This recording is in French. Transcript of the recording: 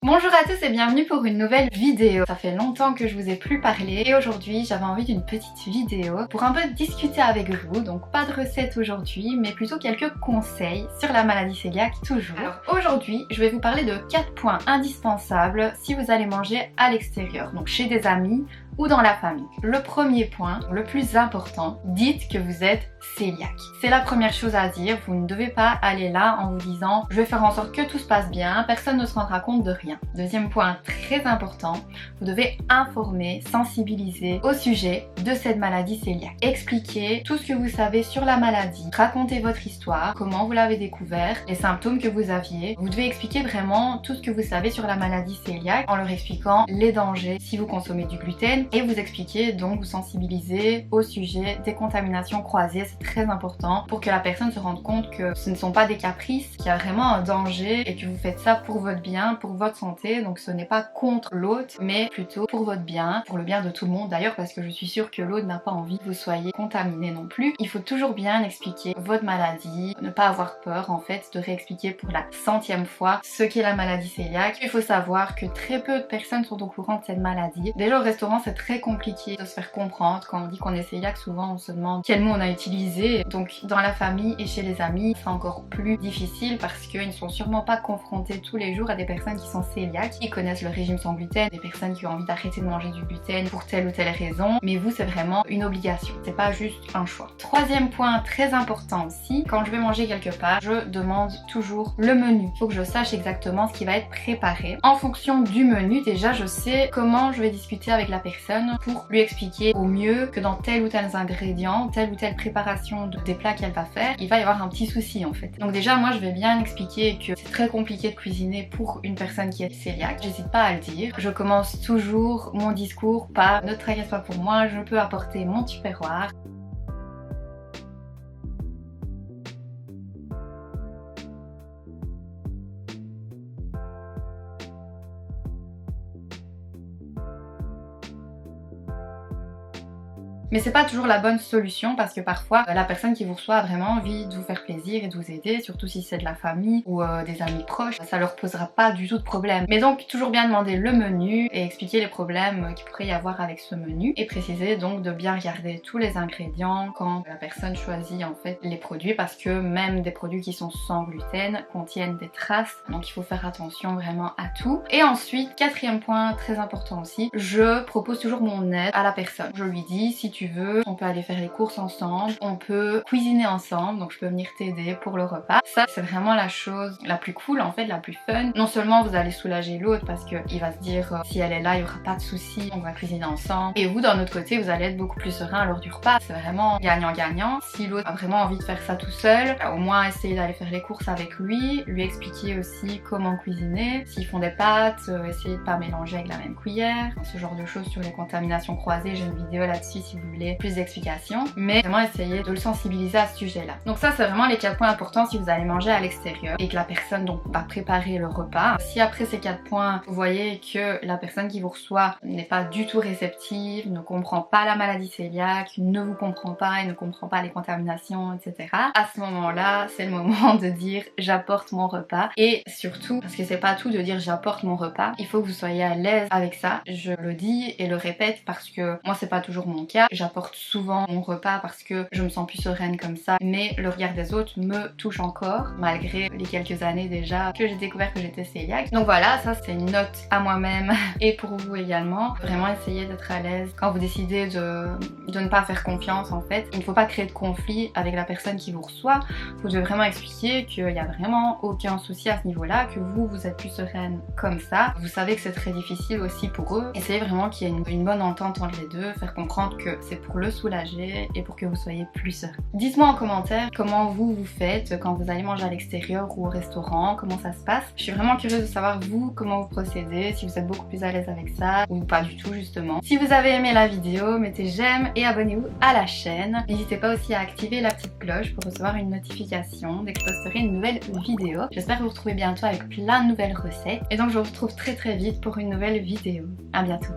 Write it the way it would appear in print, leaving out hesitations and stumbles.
Bonjour à tous et bienvenue pour une nouvelle vidéo. Ça fait longtemps que je vous ai plus parlé et aujourd'hui j'avais envie d'une petite vidéo pour un peu discuter avec vous. Donc pas de recette aujourd'hui mais plutôt quelques conseils sur la maladie cœliaque toujours. Alors aujourd'hui je vais vous parler de 4 points indispensables si vous allez manger à l'extérieur, donc chez des amis ou dans la famille. Le premier point, le plus important, dites que vous êtes cœliaque. C'est la première chose à dire, vous ne devez pas aller là en vous disant je vais faire en sorte que tout se passe bien, personne ne se rendra compte de rien. Deuxième point très important, vous devez informer, sensibiliser au sujet de cette maladie cœliaque. Expliquez tout ce que vous savez sur la maladie, racontez votre histoire, comment vous l'avez découvert, les symptômes que vous aviez. Vous devez expliquer vraiment tout ce que vous savez sur la maladie cœliaque en leur expliquant les dangers si vous consommez du gluten et vous expliquez donc, vous sensibilisez au sujet des contaminations croisées. C'est très important pour que la personne se rende compte que ce ne sont pas des caprices, qu'il y a vraiment un danger et que vous faites ça pour votre bien, pour votre santé. Donc ce n'est pas contre l'autre mais plutôt pour votre bien, pour le bien de tout le monde d'ailleurs, parce que je suis sûre que l'autre n'a pas envie que vous soyez contaminé non plus. Il faut toujours bien expliquer votre maladie, ne pas avoir peur en fait de réexpliquer pour la 100e fois ce qu'est la maladie cœliaque. Il faut savoir que très peu de personnes sont au courant de cette maladie. Déjà au restaurant c'est très compliqué de se faire comprendre. Quand on dit qu'on est cœliaque, souvent on se demande quel mot on a utilisé. Donc dans la famille et chez les amis c'est encore plus difficile parce qu'ils ne sont sûrement pas confrontés tous les jours à des personnes qui sont cœliaques, qui connaissent le régime sans gluten, des personnes qui ont envie d'arrêter de manger du gluten pour telle ou telle raison. Mais vous c'est vraiment une obligation, c'est pas juste un choix. Troisième point très important aussi, quand je vais manger quelque part, je demande toujours le menu. Il faut que je sache exactement ce qui va être préparé. En fonction du menu, déjà je sais comment je vais discuter avec la personne pour lui expliquer au mieux que dans tel ou tel ingrédient, telle ou telle préparation des plats qu'elle va faire, il va y avoir un petit souci en fait. Donc déjà moi je vais bien expliquer que c'est très compliqué de cuisiner pour une personne qui est cœliaque, j'hésite pas à le dire. Je commence toujours mon discours par ne te tracasse pas pour moi, je peux apporter mon tupperware. Mais c'est pas toujours la bonne solution parce que parfois la personne qui vous reçoit a vraiment envie de vous faire plaisir et de vous aider, surtout si c'est de la famille ou des amis proches, ça leur posera pas du tout de problème. Mais donc toujours bien demander le menu et expliquer les problèmes qu'il pourrait y avoir avec ce menu et préciser donc de bien regarder tous les ingrédients quand la personne choisit en fait les produits, parce que même des produits qui sont sans gluten contiennent des traces, donc il faut faire attention vraiment à tout. Et ensuite, quatrième point très important aussi, je propose toujours mon aide à la personne. Je lui dis si tu veux, on peut aller faire les courses ensemble, on peut cuisiner ensemble, donc je peux venir t'aider pour le repas. Ça c'est vraiment la chose la plus cool en fait, la plus fun. Non seulement vous allez soulager l'autre parce qu'il va se dire si elle est là il n'y aura pas de soucis, on va cuisiner ensemble, et vous d'un autre côté vous allez être beaucoup plus serein lors du repas. C'est vraiment gagnant-gagnant. Si l'autre a vraiment envie de faire ça tout seul, au moins essayer d'aller faire les courses avec lui expliquer aussi comment cuisiner. S'ils font des pâtes, essayer de pas mélanger avec la même cuillère, ce genre de choses. Sur les contaminations croisées, j'ai une vidéo là-dessus si vous voulez plus d'explications, mais vraiment essayer de le sensibiliser à ce sujet là. Donc ça c'est vraiment les 4 points importants si vous allez manger à l'extérieur et que la personne donc va préparer le repas. Si après ces 4 points vous voyez que la personne qui vous reçoit n'est pas du tout réceptive, ne comprend pas la maladie cœliaque, ne vous comprend pas et ne comprend pas les contaminations, etc., à ce moment là c'est le moment de dire j'apporte mon repas. Et surtout, parce que c'est pas tout de dire j'apporte mon repas, il faut que vous soyez à l'aise avec ça. Je le dis et le répète parce que moi c'est pas toujours mon cas. J'apporte souvent mon repas parce que je me sens plus sereine comme ça, mais le regard des autres me touche encore malgré les quelques années déjà que j'ai découvert que j'étais cœliaque. Donc voilà, ça c'est une note à moi-même et pour vous également. Vraiment essayer d'être à l'aise quand vous décidez de ne pas faire confiance en fait. Il ne faut pas créer de conflit avec la personne qui vous reçoit. Vous devez vraiment expliquer qu'il n'y a vraiment aucun souci à ce niveau-là, que vous êtes plus sereine comme ça. Vous savez que c'est très difficile aussi pour eux. Essayez vraiment qu'il y ait une bonne entente entre les deux, faire comprendre que c'est pour le soulager et pour que vous soyez plus serein. Dites-moi en commentaire comment vous faites quand vous allez manger à l'extérieur ou au restaurant, comment ça se passe. Je suis vraiment curieuse de savoir vous, comment vous procédez, si vous êtes beaucoup plus à l'aise avec ça ou pas du tout justement. Si vous avez aimé la vidéo, mettez j'aime et abonnez-vous à la chaîne. N'hésitez pas aussi à activer la petite cloche pour recevoir une notification dès que je posterai une nouvelle vidéo. J'espère vous retrouver bientôt avec plein de nouvelles recettes et donc je vous retrouve très vite pour une nouvelle vidéo. À bientôt.